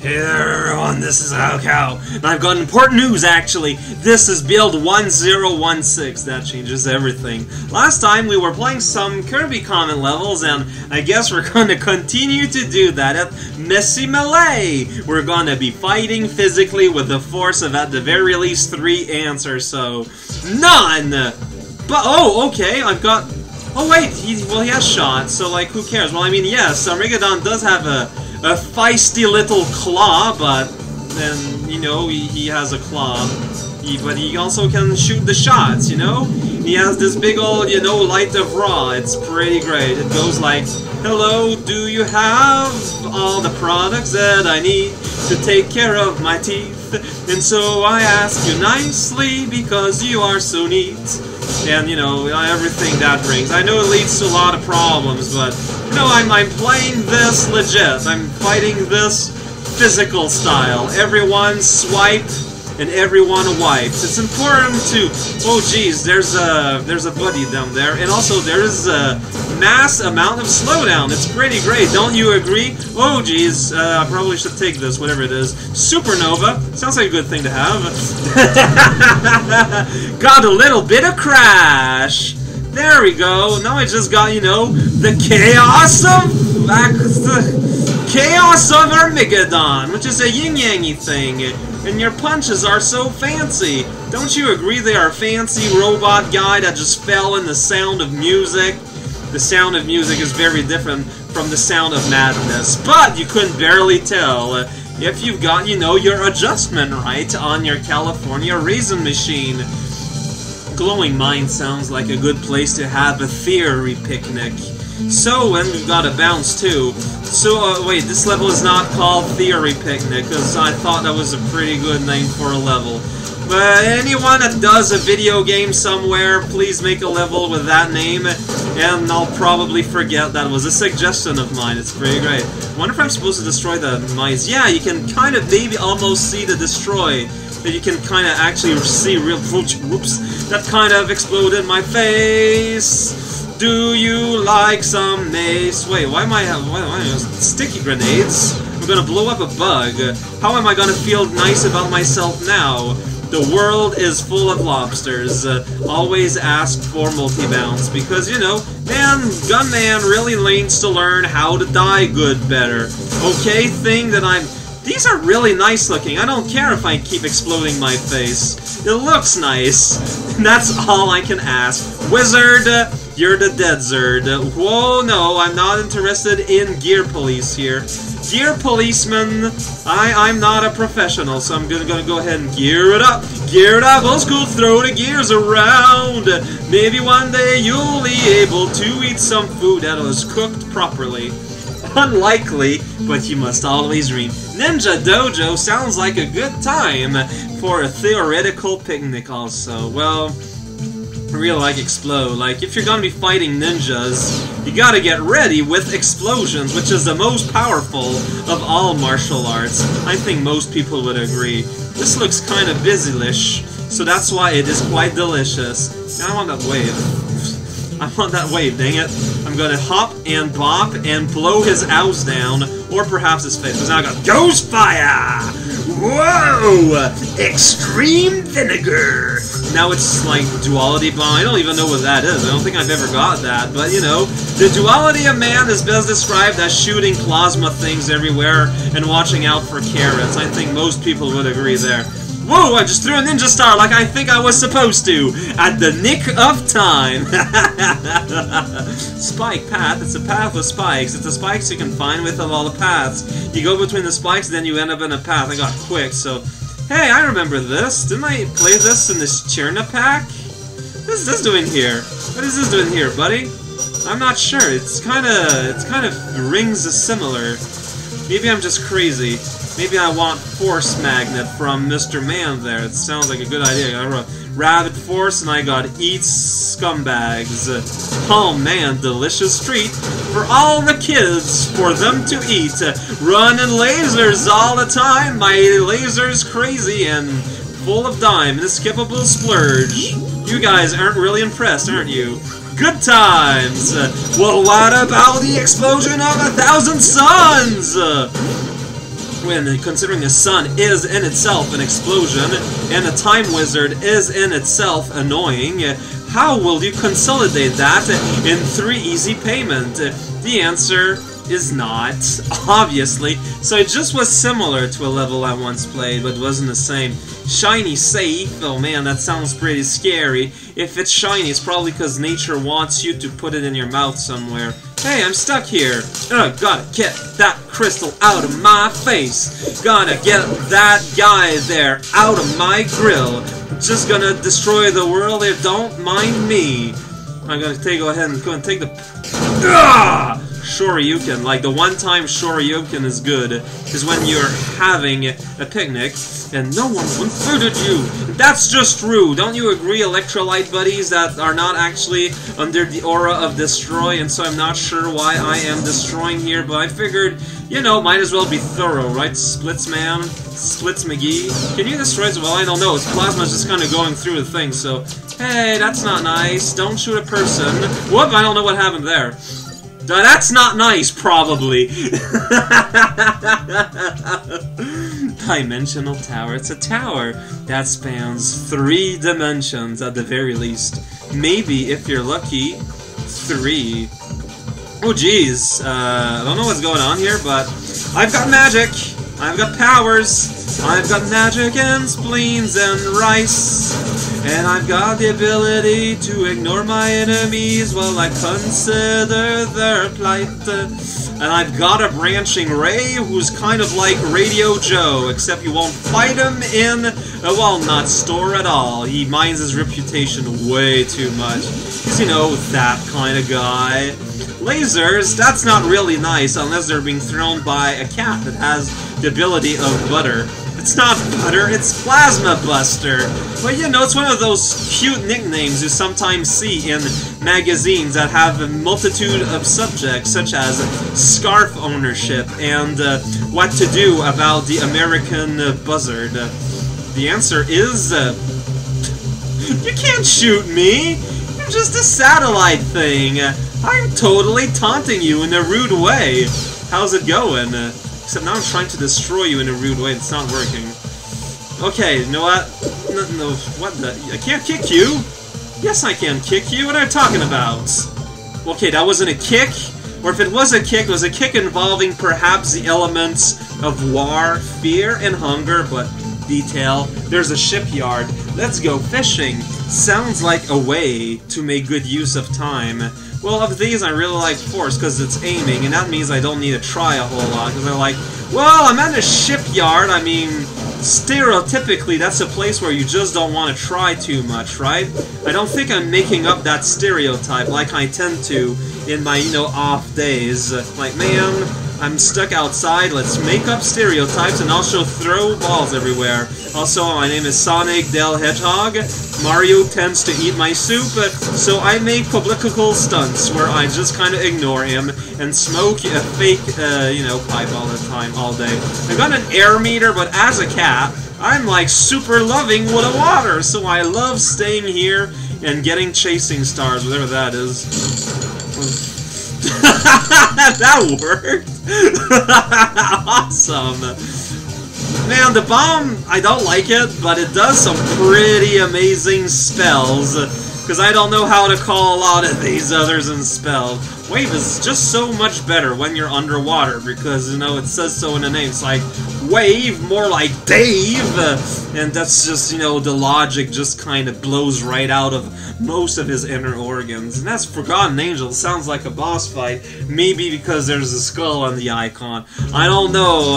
Hey there everyone, this is Cow, and I've got important news actually. This is build 1016, that changes everything. Last time we were playing some Kirby Common levels, and I guess we're going to continue to do that at Messy Melee. We're going to be fighting physically with the force of at the very least 3 ants or so. None! But, oh, okay, I've got... Oh wait, he has shots, so like, who cares? Well, I mean, yes, Rigadon does have a feisty little claw, but then, you know, he has a claw. But he also can shoot the shots, you know? He has this big old, you know, light of raw. It's pretty great. It goes like, hello, do you have all the products that I need to take care of my teeth? And so I ask you nicely because you are so neat. And, you know, everything that brings. I know it leads to a lot of problems, but, you know, I'm playing this legit. I'm fighting this physical style. Everyone swipe and everyone wipes. It's important to... Oh, geez, there's a buddy down there. And also, there's a mass amount of slowdown. It's pretty great. Don't you agree? Oh, geez, I probably should take this, whatever it is. Supernova. Sounds like a good thing to have. Got a little bit of crash. There we go. Now I just got, you know, the chaos of Armageddon, which is a yin-yangy thing. And your punches are so fancy. Don't you agree they are fancy robot guy that just fell in the sound of music? The sound of music is very different from the sound of madness, but you couldn't barely tell if you've got, you know, your adjustment right on your California Raisin Machine. Glowing Mind sounds like a good place to have a theory picnic. So, and we've got a bounce too. So, wait, this level is not called Theory Picnic, because I thought that was a pretty good name for a level. But anyone that does a video game somewhere, please make a level with that name, and I'll probably forget that was a suggestion of mine. It's pretty great. I wonder if I'm supposed to destroy the mice. Yeah, you can kind of maybe almost see the destroy. That you can kind of actually see real... Whoops. That kind of exploded in my face. Do you like some mace? Wait, why am I sticky grenades? I'm gonna blow up a bug. How am I gonna feel nice about myself now? The world is full of lobsters. Always ask for multi-bounce because, you know, man, Gunman really needs to learn how to die good better. Okay, thing that I'm... These are really nice looking. I don't care if I keep exploding my face. It looks nice. That's all I can ask. Wizard, you're the dead Zerd. Whoa, no, I'm not interested in gear police here. Gear policeman, I'm not a professional, so I'm gonna go ahead and gear it up. Gear it up, old school, throw the gears around. Maybe one day you'll be able to eat some food that was cooked properly. Unlikely, but you must always dream. Ninja Dojo sounds like a good time for a theoretical picnic also. Well, real like explode. Like, if you're gonna be fighting ninjas, you gotta get ready with explosions, which is the most powerful of all martial arts. I think most people would agree. This looks kind of busy-ish, so that's why it is quite delicious. I want that wave. I want that wave, dang it. I'm gonna hop and bop and blow his owls down, or perhaps his face, because now I got Ghost Fire! Whoa! Extreme Vinegar! Now it's like Duality Bomb. I don't even know what that is. I don't think I've ever got that, but you know, the duality of man is best described as shooting plasma things everywhere and watching out for carrots. I think most people would agree there. Whoa, I just threw a ninja star like I think I was supposed to, at the nick of time. Spike path, it's a path with spikes. It's the spikes you can find with all the paths. You go between the spikes, then you end up in a path. I got quick, so... Hey, I remember this. Didn't I play this in this Cherna pack? What is this doing here? What is this doing here, buddy? I'm not sure. It's kind of rings similar. Maybe I'm just crazy. Maybe I want Force Magnet from Mr. Man there. It sounds like a good idea. I got Rabbit Force and I got Eat Scumbags. Oh man, delicious treat for all the kids, for them to eat. Running lasers all the time. My laser's crazy and full of dime. Inescapable splurge. You guys aren't really impressed, aren't you? Good times! Well, what about the explosion of 1,000 suns? when considering the sun is in itself an explosion, and a time wizard is in itself annoying, how will you consolidate that in 3 easy payment? The answer is not, obviously. So it just was similar to a level I once played, but wasn't the same. Shiny safe, oh man, that sounds pretty scary. If it's shiny, it's probably because nature wants you to put it in your mouth somewhere. Hey, I'm stuck here. Gotta get that crystal out of my face. Gotta get that guy there out of my grill. Just gonna destroy the world if don't mind me. I'm gonna go ahead and go and take the Shoryuken. Like, the one-time Shoryuken is good is when you're having a picnic and no one fooded you. That's just true. Don't you agree, electrolyte buddies, that are not actually under the aura of destroy? And so I'm not sure why I am destroying here, but I figured, you know, might as well be thorough, right? Splits man, Splits McGee. Can you destroy as well? I don't know. Its plasma's just kind of going through the thing, so... Hey, that's not nice. Don't shoot a person. Whoop, I don't know what happened there. That's not nice, probably. Dimensional tower. It's a tower that spans 3 dimensions at the very least. Maybe, if you're lucky, 3. Oh, geez. I don't know what's going on here, but I've got magic. I've got powers. I've got magic and spleens and rice. And I've got the ability to ignore my enemies while I consider their plight. And I've got a branching ray who's kind of like Radio Joe, except you won't fight him in a walnut store at all. He minds his reputation way too much. Because, you know, that kind of guy. Lasers, that's not really nice unless they're being thrown by a cat that has the ability of butter. It's not butter, it's Plasma Buster. But you know, it's one of those cute nicknames you sometimes see in magazines that have a multitude of subjects, such as scarf ownership and what to do about the American buzzard. The answer is... you can't shoot me! You're just a satellite thing! I'm totally taunting you in a rude way! How's it going? Except now I'm trying to destroy you in a rude way, it's not working. Okay, you know what? No, what the? I can't kick you? Yes, I can kick you. What are you talking about? Okay, that wasn't a kick. Or if it was a kick, it was a kick involving perhaps the elements of war, fear, and hunger, but detail. There's a shipyard. Let's go fishing. Sounds like a way to make good use of time. Well, of these, I really like force, because it's aiming, and that means I don't need to try a whole lot, because they're like, well, I'm at a shipyard, I mean, stereotypically, that's a place where you just don't want to try too much, right? I don't think I'm making up that stereotype like I tend to in my, you know, off days. Like, man, I'm stuck outside, let's make up stereotypes and also throw balls everywhere. Also, my name is Sonic Del Hedgehog. Mario tends to eat my soup, so I make publicical stunts where I just kind of ignore him and smoke a fake, you know, pipe all the time, all day. I got an air meter, but as a cat, I'm like super loving with the water, so I love staying here and getting chasing stars, whatever that is. That worked! Awesome! Man, the bomb, I don't like it, but it does some pretty amazing spells. Because I don't know how to call a lot of these others in spell. Wave is just so much better when you're underwater, because, you know, it says so in the name. It's like, Wave, more like Dave! And that's just, you know, the logic just kind of blows right out of most of his inner organs. And that's Forgotten Angel. Sounds like a boss fight. Maybe because there's a skull on the icon. I don't know,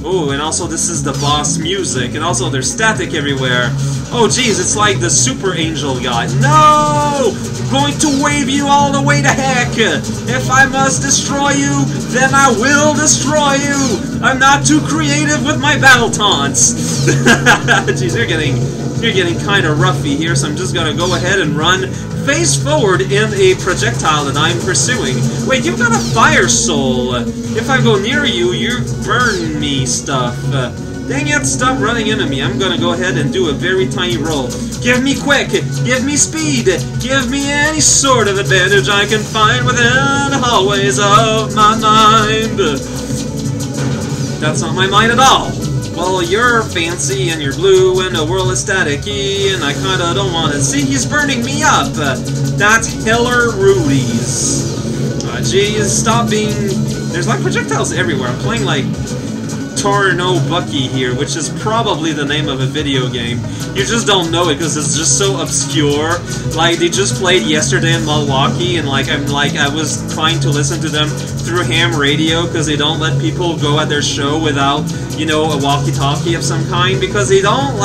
Oh, and also this is the boss music, and also there's static everywhere. Oh geez, it's like the Super Angel guy. No! I'm going to wave you all the way to heck! If I must destroy you, then I will destroy you! I'm not too creative with my battle taunts! Jeez, you're getting kind of roughy here, so I'm just gonna go ahead and run face forward in a projectile that I'm pursuing. Wait, you've got a fire soul. If I go near you, you burn me stuff. Dang it, stop running into me. I'm gonna go ahead and do a very tiny roll. Give me quick, give me speed, give me any sort of advantage I can find within the hallways of my mind. That's not my mind at all. Well, you're fancy and you're blue and a world is staticky, and I kinda don't wanna see he's burning me up. That's Hiller Rudy's. Geez, stop being... There's like projectiles everywhere. I'm playing like Torno Bucky here, which is probably the name of a video game. You just don't know it because it's just so obscure. Like, they just played yesterday in Milwaukee, and like I was trying to listen to them through ham radio because they don't let people go at their show without, you know, a walkie-talkie of some kind, because they don't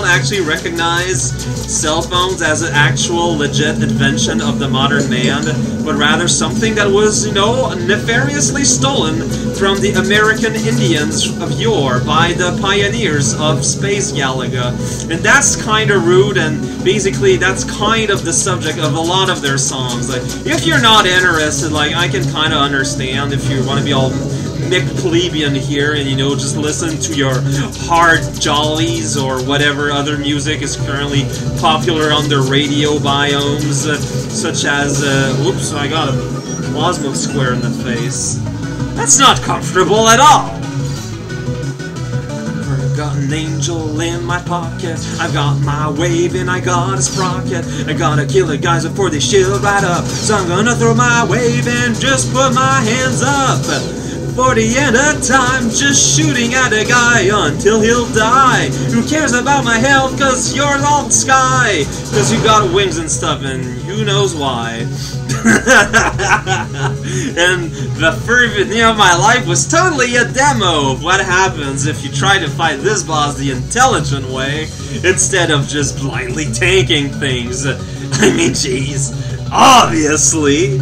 actually recognize cell phones as an actual legit invention of the modern man, but rather something that was, you know, nefariously stolen from the American Indians of yore by the pioneers of Space Galaga. And that's kind of rude, and basically that's kind of the subject of a lot of their songs. Like, if you're not interested, like, I can kind of understand if you want to be all Mick Plebeian here and, you know, just listen to your hard jollies or whatever other music is currently popular on the radio biomes, such as, whoops, I got a plasma square in the face. That's not comfortable at all! I've got an angel in my pocket, I've got my wave and I got a sprocket. I gotta kill the guys before they shield right up, so I'm gonna throw my wave and just put my hands up. For the end of time, just shooting at a guy until he'll die. Who cares about my health, cause you're all the sky, cause you got wings and stuff, and who knows why. And the first video of my life was totally a demo of what happens if you try to fight this boss the intelligent way, instead of just blindly tanking things. I mean, jeez, obviously.